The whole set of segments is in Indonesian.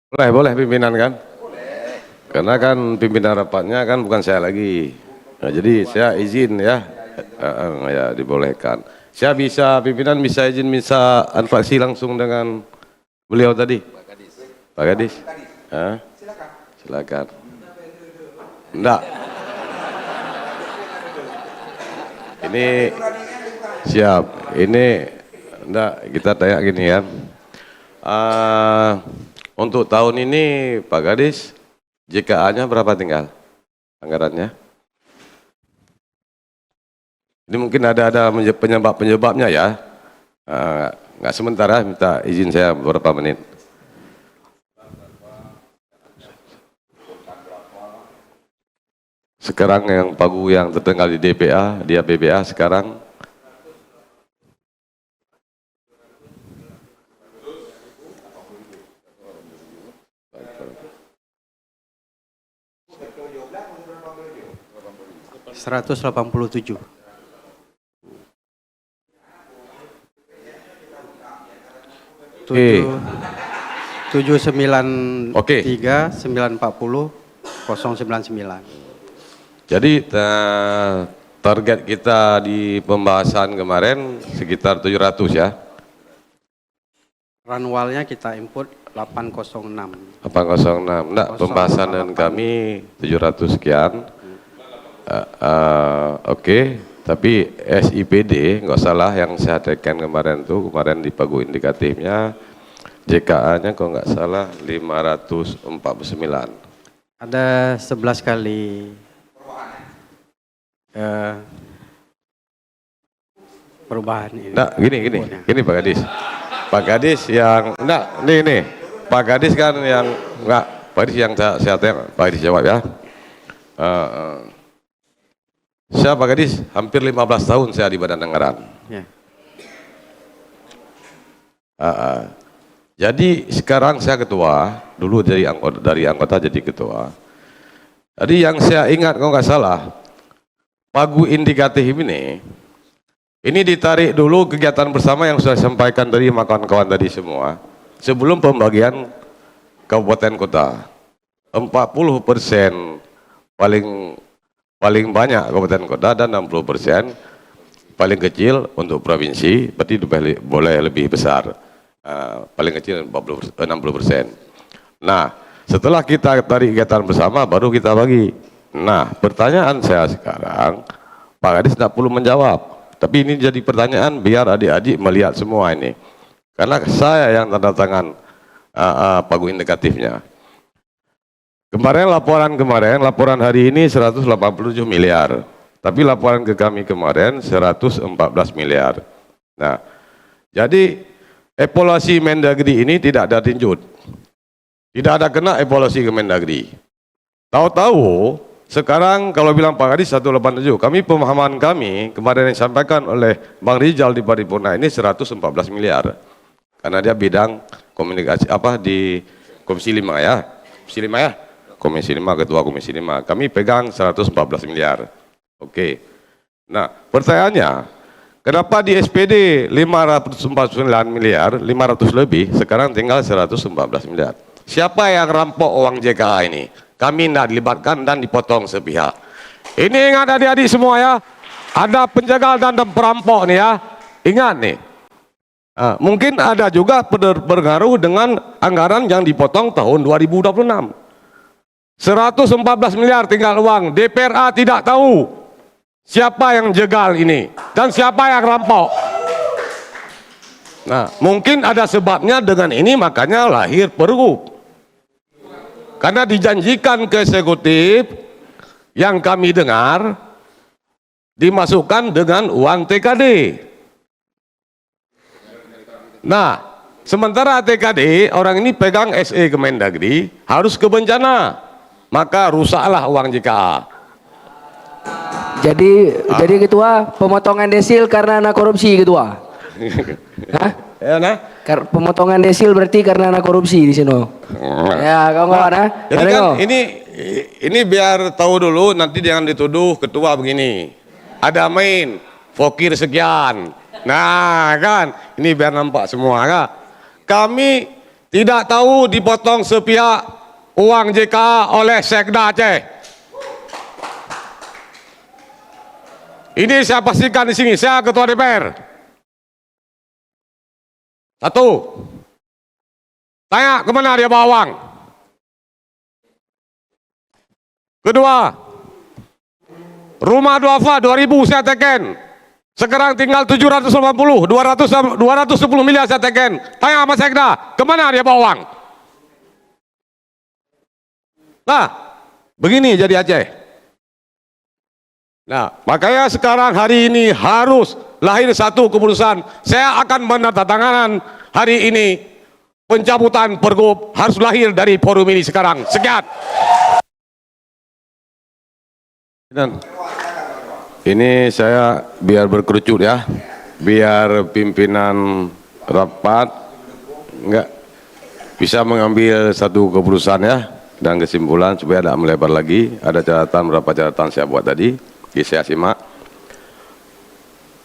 Boleh pimpinan kan? Karena kan pimpinan rapatnya kan bukan saya lagi. Nah, jadi saya izin ya, ya dibolehkan. Saya bisa, pimpinan bisa izin bisa interaksi langsung dengan beliau tadi. Pak Gadis. Hah? Silakan. Enggak. Ini siap. Ini enggak, kita tanya gini ya. Untuk tahun ini Pak Gadis JKA-nya berapa tinggal anggarannya? Ini mungkin ada penyebabnya ya. Nggak sementara, minta izin saya beberapa menit. Sekarang yang pagu yang tertinggal di DPA, dia BBA sekarang Rp187. Oke. 793-940-099. Jadi target kita di pembahasan kemarin sekitar 700 ya. Ranwalnya kita input 806. 806. Enggak, pembahasan dengan kami 700 sekian. Oke. Tapi SIPD nggak salah yang saya tekan kemarin di pagu indikatifnya JKA-nya kalau nggak salah 549. Ada 11 kali perubahan ini. Nah, gini Pak Gadis. Pak Gadis yang nih Pak Gadis kan yang Pak Gadis yang saya tanya, Pak Gadis jawab ya. Saya Pak Gadis hampir 15 tahun saya di Badan Anggaran. Ya. Jadi sekarang saya ketua, dulu dari anggota jadi ketua. Jadi yang saya ingat kalau nggak salah, pagu indikatif ini ditarik dulu kegiatan bersama yang sudah disampaikan dari kawan-kawan tadi semua. Sebelum pembagian kabupaten kota, 40% paling banyak kabupaten kota dan 60% paling kecil untuk provinsi, berarti boleh lebih besar. Paling kecil 60%. Nah, setelah kita tarik kegiatan bersama baru kita bagi. Nah, pertanyaan saya sekarang, Pak Gadis tidak perlu menjawab, tapi ini jadi pertanyaan biar adik-adik melihat semua ini. Karena saya yang tanda tangan pagu indikatifnya. Laporan hari ini 187 miliar. Tapi laporan ke kami kemarin 114 miliar. Nah, jadi evaluasi Mendagri ini tidak ada tinjut. Tidak ada kena evaluasi ke Mendagri. Tahu-tahu sekarang kalau bilang Pak Gadis 187, pemahaman kami kemarin yang disampaikan oleh Bang Rizal di paripurna ini 114 miliar. Karena dia bidang komunikasi di Komisi 5 ya. Komisi 5, Ketua Komisi 5. Kami pegang 114 miliar. Oke. Nah, pertanyaannya, kenapa di SPD 549 miliar, 500 lebih, sekarang tinggal 114 miliar. Siapa yang rampok uang JKA ini? Kami tidak dilibatkan dan dipotong sepihak. Ini ingat adik-adik semua ya, ada penjagal dan perampok nih ya. Ingat nih. Mungkin ada juga berpengaruh dengan anggaran yang dipotong tahun 2026. 114 miliar tinggal uang, DPRA tidak tahu siapa yang jegal ini dan siapa yang rampok. Nah, mungkin ada sebabnya dengan ini makanya lahir Pergub. Karena dijanjikan ke eksekutif yang kami dengar dimasukkan dengan uang TKD. Nah, sementara TKD orang ini pegang SE Kemendagri harus ke bencana. Maka rusaklah uang JKA. Jadi ketua, pemotongan desil karena anak korupsi ketua. Hah? Ya, nah. Pemotongan desil berarti karena anak korupsi di sini. Ya, kau nggak ada? Jadi kan ini biar tahu dulu, nanti jangan dituduh ketua begini. Ada main Fokir sekian. Nah, kan ini biar nampak semua kan. Kami tidak tahu dipotong sepihak uang JK oleh Sekda Aceh. Ini saya pastikan di sini, saya Ketua DPR. Satu, tanya kemana dia bawa uang. Kedua, rumah duafa 2000 saya teken. Sekarang tinggal 780, 210 miliar saya teken. Tanya sama Sekda, kemana dia bawa uang? Nah, begini jadi Aceh. Nah, makanya sekarang hari ini harus lahir satu keputusan. Saya akan menandatanganan hari ini pencabutan Pergub harus lahir dari forum ini sekarang. Sekian. Dan ini saya biar berkerucut ya, biar pimpinan rapat enggak bisa mengambil satu keputusan ya dan kesimpulan supaya tidak melebar lagi. Ada catatan, berapa catatan saya buat tadi, saya simak.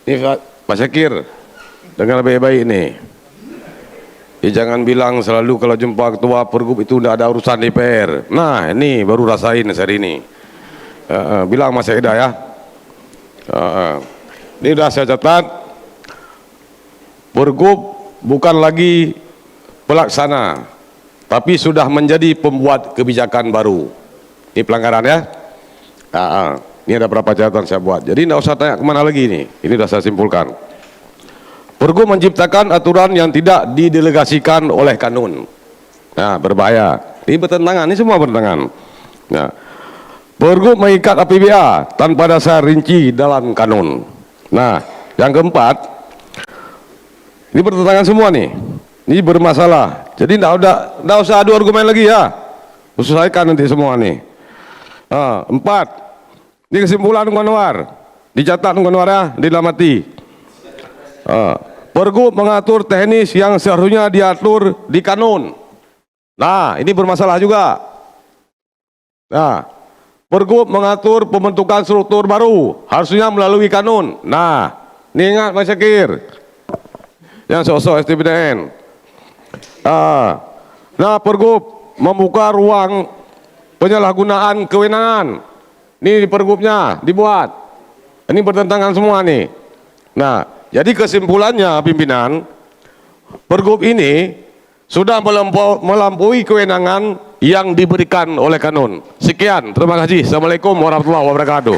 Ini Pak Syakir, dengar baik-baik ini. Jangan bilang selalu kalau jumpa ketua Pergub itu tidak ada urusan DPR. Nah ini baru rasain hari ini. Bilang Mas Sekda ya. Ini sudah saya catat. Pergub bukan lagi pelaksana, tapi sudah menjadi pembuat kebijakan baru. Ini pelanggaran ya. Ini ada berapa catatan saya buat. Jadi tidak usah tanya kemana lagi ini. Ini sudah saya simpulkan. Pergub menciptakan aturan yang tidak didelegasikan oleh kanun. Nah, berbahaya. Ini bertentangan. Ini semua bertentangan. Nah, Pergub mengikat APBA tanpa dasar rinci dalam kanun. Nah, yang keempat, ini bertentangan semua nih. Ini bermasalah. Jadi tidak usah adu argumen lagi ya. Selesaikan nanti semua nih. Empat, ini kesimpulan Tuan Anwar. Dicatat Tuan Anwar ya, dilamati. Pergub mengatur teknis yang seharusnya diatur di kanun. Nah, ini bermasalah juga. Nah, Pergub mengatur pembentukan struktur baru, harusnya melalui kanun. Nah, ini ingat Mas Syakir, yang sosok STPDN. Nah, Pergub membuka ruang penyalahgunaan kewenangan. Ini Pergubnya dibuat. Ini bertentangan semua nih. Nah, jadi kesimpulannya pimpinan, Pergub ini sudah melampaui kewenangan yang diberikan oleh kanun. Sekian, terima kasih. Assalamualaikum warahmatullahi wabarakatuh.